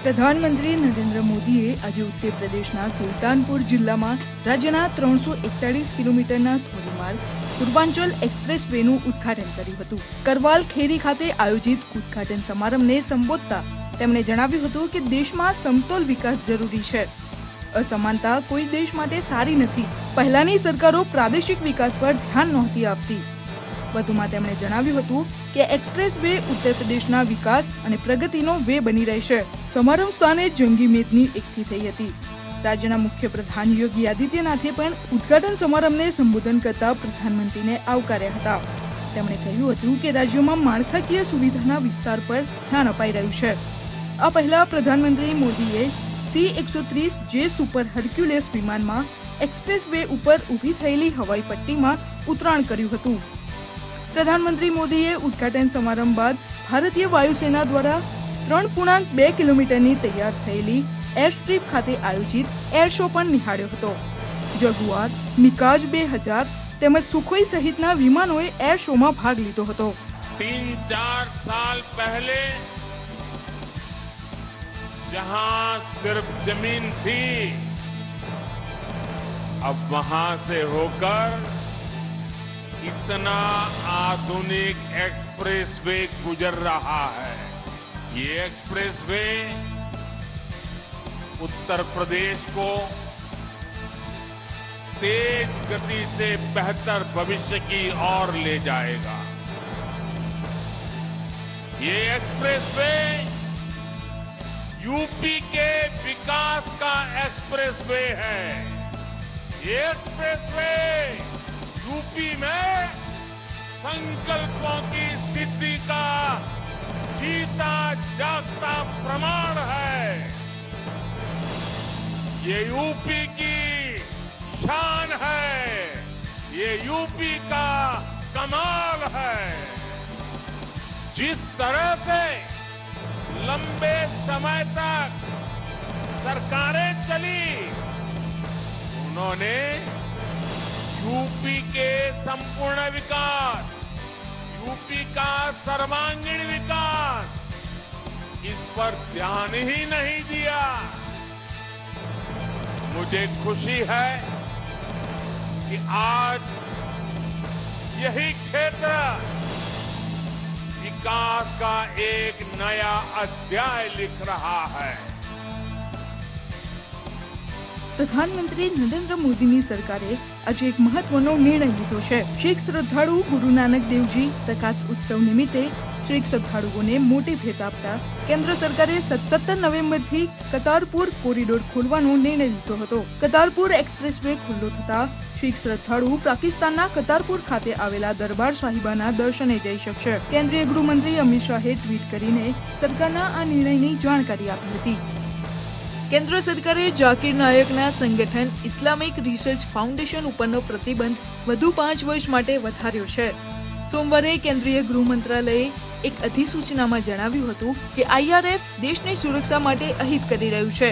પ્રધાનમંત્રી નરેન્દ્ર મોદીએ આજે ઉત્તર પ્રદેશના સુલતાનપુર જિલ્લામાં રાજ્યના 341 કિલોમીટરના ધોરીમાર્ગ પૂર્વાંચલ એક્સપ્રેસ વેનું ઉદ્ઘાટન કર્યું હતું. કરવાલ ખેરી ખાતે આયોજિત ઉદ્ઘાટન સમારંભને સંબોધતા તેમણે જણાવ્યું હતું કે દેશમાં સમતોલ વિકાસ જરૂરી છે. અસમાનતા કોઈ દેશ માટે સારી નથી. પહેલાની સરકારો પ્રાદેશિક વિકાસ પર ધ્યાન નહોતી આપતી. વધુમાં તેમણે જણાવ્યું હતું કે એક્સપ્રેસ વે ઉત્તર પ્રદેશના વિકાસ અને પ્રગતિનો વે બની રહેશે. સમારંભ સ્થાને જંગી મેદની એકઠી થઈ હતી. રાજ્યના મુખ્ય પ્રધાન યોગી આદિત્યનાથે પણ ઉદ્ઘાટન સમારંભને સંબોધન કરતા પ્રધાનમંત્રીને આવકાર્યા હતા. તેમણે કહ્યું હતું કે રાજ્યોમાં માળખાકીય સુવિધાના વિસ્તાર પર ધ્યાન અપાઈ રહ્યું છે. આ પહેલા પ્રધાનમંત્રી મોદીએ C-130J સુપર હર્ક્યુલેસ વિમાનમાં એક્સપ્રેસ વે ઉપર ઊભી થયેલી હવાઈ પટ્ટીમાં ઉતરાણ કર્યું હતું. પ્રધાનમંત્રી મોદીએ ઉદ્ઘાટન સમારંભ બાદ ભારતીય વાયુસેના દ્વારા 3.2 કિલોમીટરની તૈયાર થયેલી એરસ્ટ્રીપ ખાતે આયોજિત એર શો પણ નિહાળ્યો હતો. જગુઆર, મિકાજ 2000 તેમજ સુખોઈ સહિતના વિમાનોએ એર શોમાં ભાગ લીધો હતો. 3-4 साल पहले जहां सिर्फ जमीन थी, अब वहां से होकर इतना आधुनिक एक्सप्रेसवे गुजर रहा है. ये एक्सप्रेसवे उत्तर प्रदेश को तेज गति से बेहतर भविष्य की ओर ले जाएगा. ये एक्सप्रेसवे यूपी के विकास का एक्सप्रेसवे है. ये एक्सप्रेसवे यूपी में संकल्पों की सिद्धि का जीता जागता प्रमाण है. ये यूपी की शान है. ये यूपी का कमाल है. जिस तरह से लंबे समय तक सरकारें चली, उन्होंने यूपी के संपूर्ण विकास, यूपी का सर्वांगीण विकास, इस पर ध्यान ही नहीं दिया. मुझे खुशी है कि आज यही क्षेत्र विकास का एक नया अध्याय लिख रहा है. પ્રધાનમંત્રી નરેન્દ્ર મોદીની સરકારે આજે એક મહત્વનો નિર્ણય લીધો છે. શીખ શ્રદ્ધાળુ ગુરુ નાનક દેવજી પ્રકાશ ઉત્સવ નિમિત્તે શીખ શ્રદ્ધાળુઓને મોટી ભેટ આપતા કેન્દ્ર સરકારે 17 નવેમ્બરથી કરતારપુર કોરિડોર ખોલવાનો નિર્ણય લીધો હતો. કરતારપુર એક્સપ્રેસવે ખુલ્લો થતા શીખ શ્રદ્ધાળુ પાકિસ્તાનના કરતારપુર ખાતે આવેલા દરબાર સાહિબાના દર્શને જઈ શકશે. કેન્દ્રીય ગૃહમંત્રી અમિત શાહે ટ્વીટ કરીને સરકારના આ નિર્ણયની જાણકારી આપી હતી. કેન્દ્ર સરકારે ઝાકિર નાયકના સંગઠન ઇસ્લામિક રિસર્ચ ફાઉન્ડેશન ઉપરનો પ્રતિબંધ વધુ 5 વર્ષ માટે વધાર્યો છે. સોમવારે કેન્દ્રીય ગૃહ મંત્રાલયે એક અધિસૂચનામાં જણાવ્યું હતું કે IRF દેશની સુરક્ષા માટે અહિત કરી રહ્યું છે.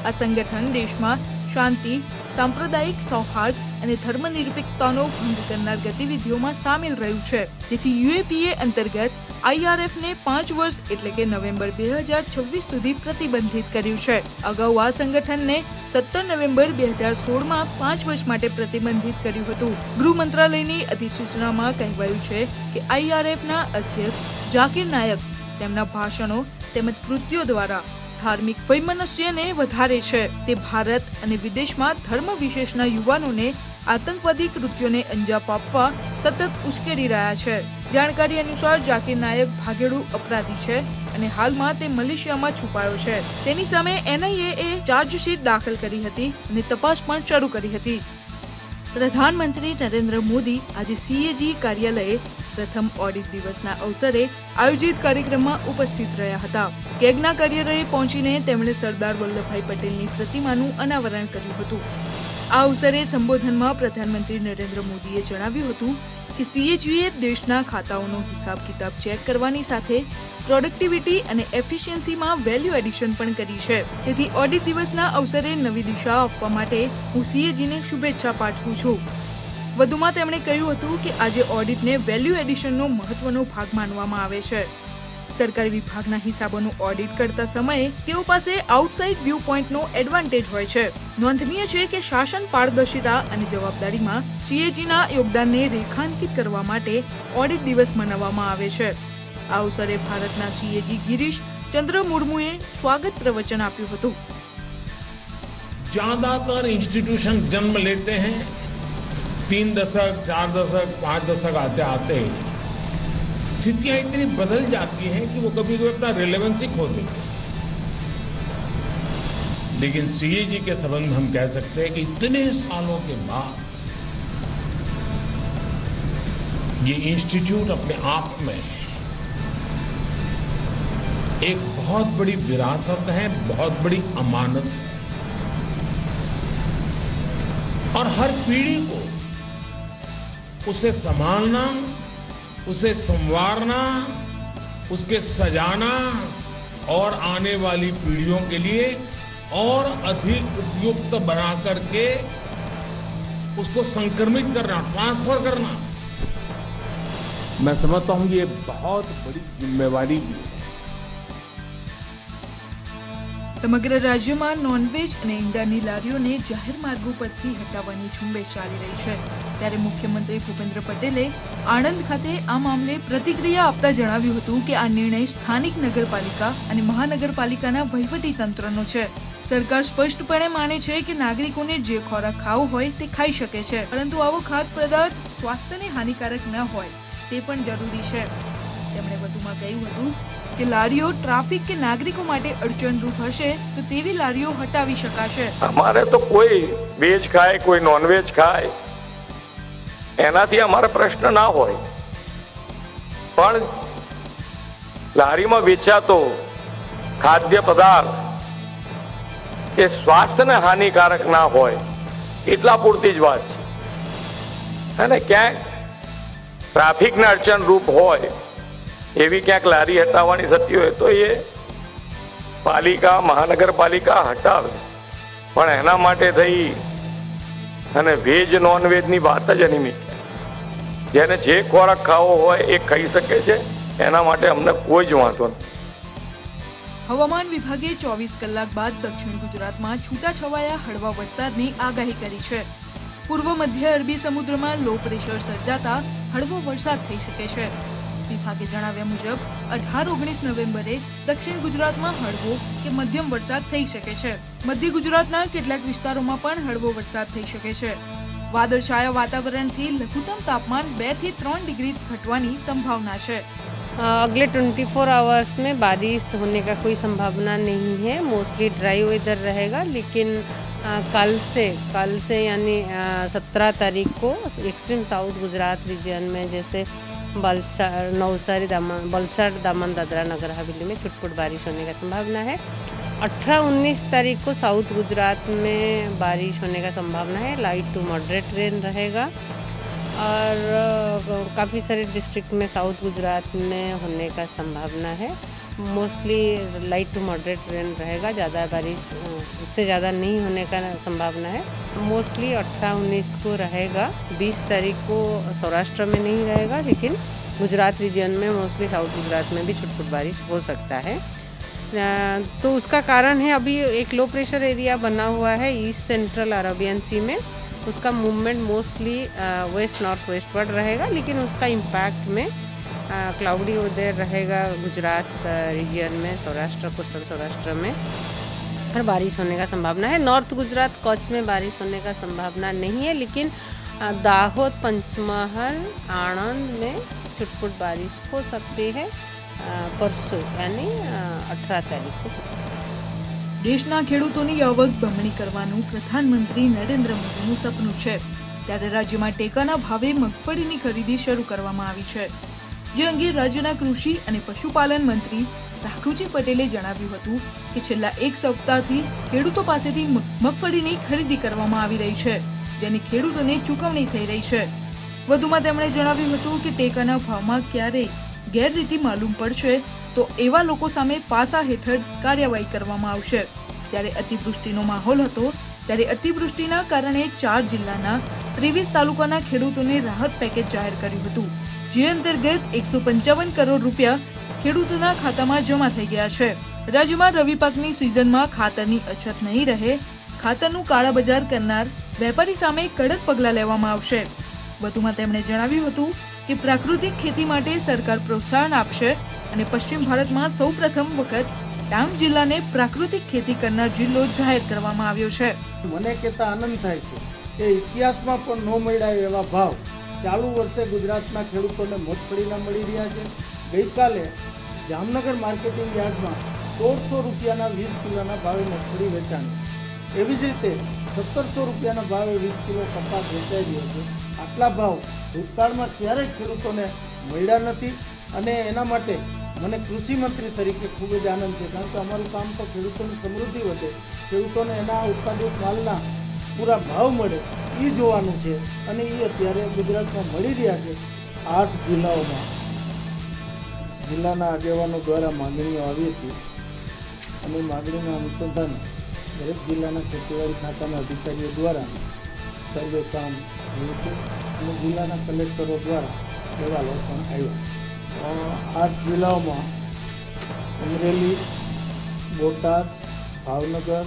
આ સંગઠન દેશમાં શાંતિ, સાંપ્રદાયિક સૌહાર્દ અને ધર્મનિરપેક્ષતાનો ભંગ કરનાર ગતિવિધિઓમાં સામેલ રહ્યું છે. જેથી UAPA અંતર્ગત IRFને 5 વર્ષ એટલે કે નવેમ્બર 2026 સુધી પ્રતિબંધિત કર્યું છે. અગાઉ આ સંગઠનને 17 નવેમ્બર 2016માં 5 વર્ષ માટે પ્રતિબંધિત કર્યું હતું. ગૃહ મંત્રાલયની અધિસૂચનામાં કહેવાયું છે કે IRFના અધ્યક્ષ ઝાકિર નાયક તેમના ભાષણો તેમજ કૃત્યો દ્વારા ધાર્મિક વૈમનસ્યને વધારે છે. તે ભારત અને વિદેશમાં ધર્મ વિશેષના યુવાનોને આતંકવાદી કૃત્યોને અંજામ આપવા સતત ઉશ્કેરી રહ્યા છે. જાણકારી અનુસાર ઝાકિર નાયક ભાગેડુ અપરાધી છે અને હાલમાં તે મલેશિયામાં છુપાયો છે. તેની સામે NIAએ ચાર્જશીટ દાખલ કરી હતી અને તપાસ પણ શરૂ કરી હતી. પ્રધાનમંત્રી નરેન્દ્ર મોદી આજે CAG કાર્યાલયે પ્રથમ ઓડિટ દિવસના અવસરે આયોજિત કાર્યક્રમમાં ઉપસ્થિત રહ્યા હતા. કેગના કાર્યાલયે પહોંચીને તેમણે સરદાર વલ્લભભાઈ પટેલની પ્રતિમાનું અનાવરણ કર્યું હતું. આ અવસરે સંબોધનમાં પ્રધાનમંત્રી નરેન્દ્ર મોદીએ જણાવ્યું હતું કે CAGએ દેશના ખાતાઓનો હિસાબ કિતાબ ચેક કરવાની સાથે પ્રોડક્ટિવિટી અને એફિશિયન્સીમાં વેલ્યુ એડિશન પણ કરી છે. તેથી ઓડિટ દિવસના અવસરે નવી દિશા આપવા માટે હું CAGને શુભેચ્છા પાઠવું છું. વધુમાં તેમણે કહ્યું હતું કે આજે ઓડિટને વેલ્યુ એડિશનનો મહત્વનો ભાગ માનવામાં આવે છે. સરકારી વિભાગના હિસાબોનું ઓડિટ કરતા સમયે તેઓ પાસે આઉટસાઇડ વ્યૂ પોઈન્ટનો એડવાન્ટેજ હોય છે. નોંધનીય છે કે શાસન પારદર્શિતા અને જવાબદારીમાં સીએજીના યોગદાનને રેખાંકિત કરવા માટે ઓડિટ દિવસ મનાવવામાં આવે છે. આ અવસરે ભારતના સીએજી ગિરીશ ચંદ્ર મુર્મુએ સ્વાગત પ્રવચન આપ્યું હતું. ज्यादातर इंस्टीट्यूशन जन्म लेते हैं 3 दशक 4 दशक 5 दशक आते आते स्थितियां इतनी बदल जाती हैं कि वो कभी कभी अपना रिलेवेंस ही खो देते हैं. लेकिन सीएजी के संबंध में हम कह सकते हैं कि इतने सालों के बाद ये इंस्टीट्यूट अपने आप में एक बहुत बड़ी विरासत है, बहुत बड़ी अमानत है और हर पीढ़ी को उसे संभालना, उसे संवारना, उसके सजाना और आने वाली पीढ़ियों के लिए और अधिक उपयुक्त बना करके उसको संक्रमित करना, ट्रांसफर करना, मैं समझता हूं ये बहुत बड़ी जिम्मेवारी भी है. સમગ્ર રાજ્યમાં નોનવેજ અને ઈંડાની લારીઓને જાહેર માર્ગો પરથી હટાવવાની ઝુંબેશ ચાલી રહી છે. ત્યારે મુખ્યમંત્રી ભૂપેન્દ્ર પટેલે આણંદ ખાતે આ મામલે પ્રતિક્રિયા આપતા જણાવ્યું હતું કે આ નિર્ણય સ્થાનિક નગરપાલિકા અને મહાનગરપાલિકાના વહીવટી તંત્રનો છે. સરકાર સ્પષ્ટપણે માને છે કે નાગરિકોને જે ખોરાક ખાવો હોય તે ખાઈ શકે છે, પરંતુ આવો ખાદ્ય પદાર્થ સ્વાસ્થ્યને હાનિકારક ન હોય તે પણ જરૂરી છે. તેમણે વધુમાં કહ્યું હતું કે લારીઓ ટ્રાફિક કે નાગરિકો માટે અડચણરૂપ હશે તો તેવી લારીઓ હટાવી શકાશે. અમારે તો કોઈ વેજ ખાય કોઈ નોનવેજ ખાય એનાથી અમારો પ્રશ્ન ના હોય, પણ લારીમાં વેચાતો ખાદ્ય પદાર્થ એ સ્વાસ્થ્યને હાનિકારક ના હોય એટલા પૂરતી જ વાત છે. અને ક્યાંક ટ્રાફિકને અડચણરૂપ હોય એવી ક્યાંક લારી હટાવવાની થતી હોય તો એ પાલિકા મહાનગરપાલિકા હટાવે, પણ એના માટે થઈ અને વેજ નોનવેજની વાત જ એની મીઠી. જેને જે ખોરાક ખાવો હોય એ ખાઈ શકે છે, એના માટે અમને કોઈ જ વાંધો નથી. હવામાન વિભાગે 24 કલાક બાદ દક્ષિણ ગુજરાતમાં છૂટાછવાયા હળવા વરસાદની આગાહી કરી છે. પૂર્વ મધ્ય અરબી સમુદ્રમાં લો પ્રેશર સર્જાતા હળવો વરસાદ થઈ શકે છે. વિભાગે જણાવ્યા મુજબ 18-19 નવેમ્બરે દક્ષિણ ગુજરાતમાં હળવો કે મધ્યમ વરસાદ થઈ શકે છે. મધ્ય ગુજરાતના કેટલાક વિસ્તારોમાં પણ હળવો વરસાદ થઈ શકે છે. વાદળછાયા વાતાવરણથી લઘુત્તમ તાપમાન 2 થી 3 ડિગ્રી ઘટવાની संभावना है. अगले 24 आवर्स में बारिश होने का कोई संभावना नहीं है. मोस्टली ड्राई वेदर रहेगा, लेकिन कल से यानी 17 तारीख को एक्सट्रीम साउथ गुजरात रीजन में जैसे नवसारी वलसाड दामन दादरा नगर हवेली में छुटपुट बारिश होने का संभावना है. 18-19 तारीख को साउथ गुजरात में बारिश होने का संभावना है. लाइट टू मॉडरेट रेन रहेगा और काफ़ी सारे डिस्ट्रिक्ट में साउथ गुजरात में होने का संभावना है. Mostly light to moderate rain रहेगा, ज़्यादा बारिश उससे ज़्यादा नहीं होने का संभावना है. मोस्टली 18-19 को रहेगा. 20 तारीख को सौराष्ट्र में नहीं रहेगा, लेकिन गुजरात रीजन में मोस्टली साउथ गुजरात में भी छुटपुट बारिश हो सकता है. तो उसका कारण है अभी एक लो प्रेशर एरिया बना हुआ है ईस्ट सेंट्रल अरबियन सी में. उसका movement mostly west north westward रहेगा, लेकिन उसका इम्पैक्ट में क्लाउडी वेदर रहेगा गुजरात रीजन में, सौराष्ट्र कोस्टल सौराष्ट्र में और बारिश होने का संभावना है. नॉर्थ गुजरात कच्छ में बारिश होने का संभावना नहीं है, लेकिन दाहोद पंचमहल आणंद में छुटपुट बारिश हो सकती है परसों यानी 18 तारीख को. દેશના ખેડૂતોની આવક બમણી કરવાનું પ્રધાનમંત્રી નરેન્દ્ર મોદીનું સપનું છે. ત્યારે રાજ્યમાં ટેકાના ભાવે મગફળીની ખરીદી શરૂ કરવામાં આવી છે. જે અંગે રાજ્યના કૃષિ અને પશુપાલન મંત્રી રાઘવજી પટેલે જણાવ્યું હતું કે છેલ્લા એક સપ્તાહથી ખેડૂતો પાસેથી મગફળીની ખરીદી કરવામાં આવી રહી છે, જેની ખેડૂતોને ચૂકવણી થઈ રહી છે. વધુમાં તેમણે જણાવ્યું હતું કે ટેકાના ભાવમાં ક્યારેય ગેરરીતિ માલુમ પડશે તો એવા લોકો સામે પાસા હેઠળ કાર્યવાહી કરવામાં આવશે. ત્યારે અતિવૃષ્ટિનો માહોલ હતો, ત્યારે અતિવૃષ્ટિના કારણે 4 જિલ્લાના 23 તાલુકાના ખેડૂતોને રાહત પેકેજ જાહેર કર્યું હતું. જે અંતર્ગત 155 કરોડ રૂપિયા ખેડૂતોના ખાતામાં જમા થઈ ગયા છે. રાજ્યમાં રવિ પાકની સિઝનમાં ખાતરની અછત નહીં રહે, ખાતરનું કાળાબજાર કરનાર વેપારી સામે કડક પગલાં લેવામાં આવશે. વધુમાં તેમણે જણાવ્યું હતું કે પ્રાકૃતિક ખેતી માટે સરકાર પ્રોત્સાહન આપશે અને પશ્ચિમ ભારતમાં સૌપ્રથમ વખત ડાંગ જિલ્લાને પ્રાકૃતિક ખેતી કરનાર જિલ્લો જાહેર કરવામાં આવ્યો છે. મને કહેતા આનંદ થાય છે કે ઇતિહાસમાં પણ ન મળ્યા એવા ભાવ ચાલુ વર્ષે ગુજરાતના ખેડૂતોને મગફળીના મળી રહ્યા છે. ગઈકાલે જામનગર માર્કેટિંગ યાર્ડમાં 1600 રૂપિયાના 20 કિલોના ભાવે મગફળી વેચાણી છે. એવી જ રીતે 1700 રૂપિયાના ભાવે 20 કિલો કપાસ વેચાઈ રહ્યો છે. આટલા ભાવ ભૂતકાળમાં ક્યારેય ખેડૂતોને મળ્યા નથી અને એના માટે મને કૃષિ મંત્રી તરીકે ખૂબ જ આનંદ છે, કારણ કે અમારું કામ તો ખેડૂતોની સમૃદ્ધિ વધે, ખેડૂતોને એના ઉત્પાદિત માલના પૂરા ભાવ મળે એ જોવાનું છે અને એ અત્યારે ગુજરાતમાં મળી રહ્યા છે. 8 જિલ્લાઓમાં જિલ્લાના આગેવાનો દ્વારા માગણીઓ આવી હતી અને માગણીના અનુસંધાને દરેક જિલ્લાના ખેતીવાડી ખાતાના અધિકારીઓ દ્વારા સર્વે કામ થયું છે અને જિલ્લાના કલેક્ટરો દ્વારા અહેવાલો પણ આવ્યા છે. 8 જિલ્લાઓમાં અમરેલી, બોટાદ, ભાવનગર,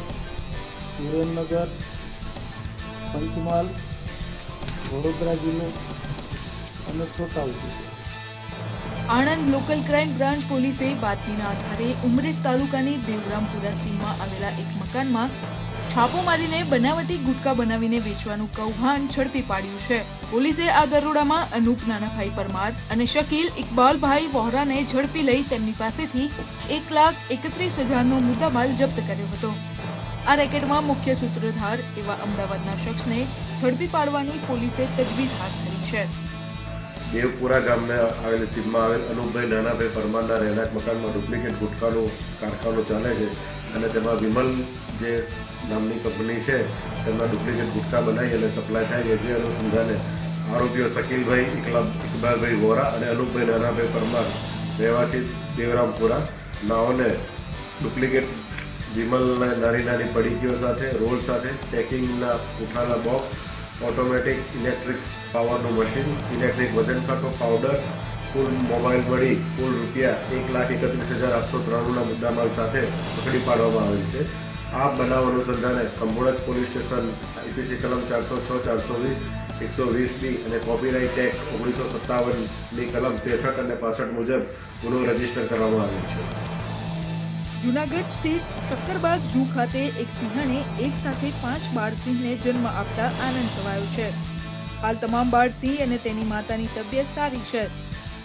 સુરેન્દ્રનગર, પંચમહાલ, વડોદરા જિલ્લો અને Chhotaudepur. Anand local crime branch પોલીસે બાતમીના આધારે ઉમરેઠ તાલુકાની દેવરામપુરા સીમમાં આવેલા એક મકાનમાં છાપો મારીને બનાવટી ગુટખા બનાવીને વેચવાનું કૌભાંડ ઝડપી પાડ્યું છે. પોલીસે આ દરોડામાં અનુપ નાનાભાઈ પરમાર અને શકીલ ઇકબાલભાઈ વોહરાને ઝડપી લઈ તેમની પાસેથી 1,31,000નો મુદ્દામાલ જપ્ત કર્યો હતો. આ રેકેટમાં મુખ્ય સૂત્રધાર એવા અમદાવાદના શખ્સને ઝડપી પાડવાની પોલીસે તજવીજ હાથ ધરી છે. દેવપુરા ગામને આવેલી સીમમાં આવેલ અનુપભાઈ નાનાભાઈ પરમારના રહેણાંક મકાનમાં ડુપ્લિકેટ ગુટખાનું કારખાનું ચાલે છે અને તેમાં વિમલ જે નામની કંપની છે તેમાં ડુપ્લિકેટ ગુટખા બનાવી અને સપ્લાય થાય છે. જે અનુસંધાને આરોપીઓ શકીલભાઈ ઇકબાલભાઈ વોરા અને અનુપભાઈ નાનાભાઈ પરમાર રહેવાસી દેવરામપુરા નાઓને ડુપ્લિકેટ વિમલના નાની પડીકીઓ સાથે રોલ સાથે પેકિંગના ઉઠાના બોક્સ, ઓટોમેટિક ઇલેક્ટ્રિક પાવરનું મશીન, ઇલેક્ટ્રિક વજન કાંટો, પાવડર, કુલ મોબાઈલ મળી કુલ રૂપિયા 1,31,893ના મુદ્દામાલ સાથે પકડી પાડવામાં આવેલ છે. આ બનાવ અનુસંધાને ખંભોળજ પોલીસ સ્ટેશન IPC કલમ 406, 420, 120B અને કોપીરાઇટ એક્ટ 1957ની કલમ 63 અને 65 મુજબ ગુનો રજીસ્ટર કરવામાં આવેલ છે. જૂનાગઢ સ્થિત શક્કરબાગ ઝૂ ખાતે એક સિંહણે એક સાથે 5 બાળસિંહને જન્મ આપતા આનંદ છવાયો છે. હાલ તમામ બાળસિંહ અને તેની માતાની તબિયત સારી છે.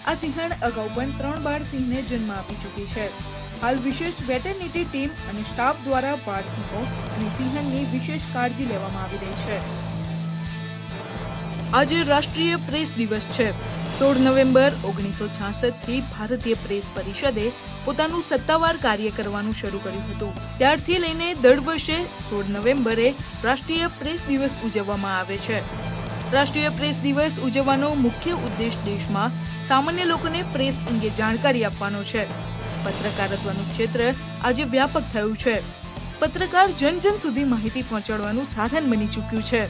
આ સિંહણ અગાઉ પણ 3 બાળસિંહને જન્મ આપી ચૂકી છે. હાલ વિશેષ વેટરનિટી ટીમ અને સ્ટાફ દ્વારા બાળસિંહો અને સિંહણની વિશેષ કાળજી લેવામાં આવી રહી છે. આજે રાષ્ટ્રીય પ્રેસ દિવસ છે. 16 નવેમ્બર 1966થી ભારતીય પ્રેસ પરિષદે પોતાનું સત્તાવાર કાર્ય કરવાનું શરૂ કર્યું હતું. ત્યારથી લઈને દર વર્ષે 16 નવેમ્બરે રાષ્ટ્રીય પ્રેસ દિવસ ઉજવવામાં આવે છે. રાષ્ટ્રીય પ્રેસ દિવસ ઉજવવાનો મુખ્ય ઉદ્દેશ દેશમાં સામાન્ય લોકોને પ્રેસ અંગે જાણકારી આપવાનો છે. પત્રકારત્વનું ક્ષેત્ર આજે વ્યાપક થયું છે. પત્રકાર જન સુધી માહિતી પહોંચાડવાનું સાધન બની ચૂક્યું છે.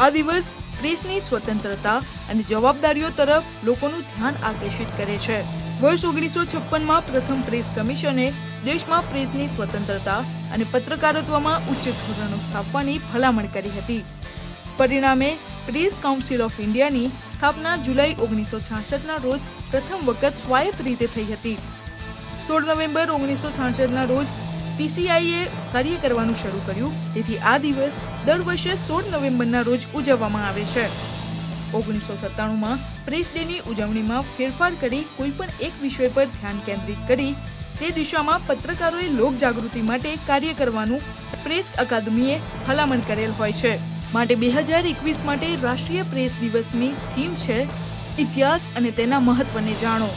આ દિવસ પ્રેસની સ્વતંત્રતા અને જવાબદારીઓ તરફ લોકોનું ધ્યાન આકર્ષિત કરે છે. વર્ષ 1956માં પ્રથમ પ્રેસ કમિશને દેશમાં પ્રેસની સ્વતંત્રતા અને પત્રકારત્વમાં ઉચ્ચ ધોરણો સ્થાપવાની ભલામણ કરી હતી. પરિણામે પ્રેસ કાઉન્સિલ ઓફ ઇન્ડિયાની સ્થાપના જુલાઈ 1966ના રોજ પ્રથમ વખત સ્વાયત્ત રીતે થઈ હતી. 16 નવેમ્બર 1966ના રોજ PCIએ કાર્ય કરવાનું શરૂ કર્યું, તેથી આ દિવસ દર વર્ષે 16 નવેમ્બરના રોજ ઉજવવામાં આવે છે. 1997માં પ્રેસ ડેની ઉજવણીમાં ફેરફાર કરી કોઈપણ એક વિષય પર ધ્યાન કેન્દ્રિત કરી તે દિશામાં પત્રકારોએ લોક જાગૃતિ માટે કાર્ય કરવાનું પ્રેસ અકાદમીએ ભલામણ કરેલ હોય છે. માટે 2021 માટે રાષ્ટ્રીય પ્રેસ દિવસની થીમ છે ઇતિહાસ અને તેના મહત્વને જાણો.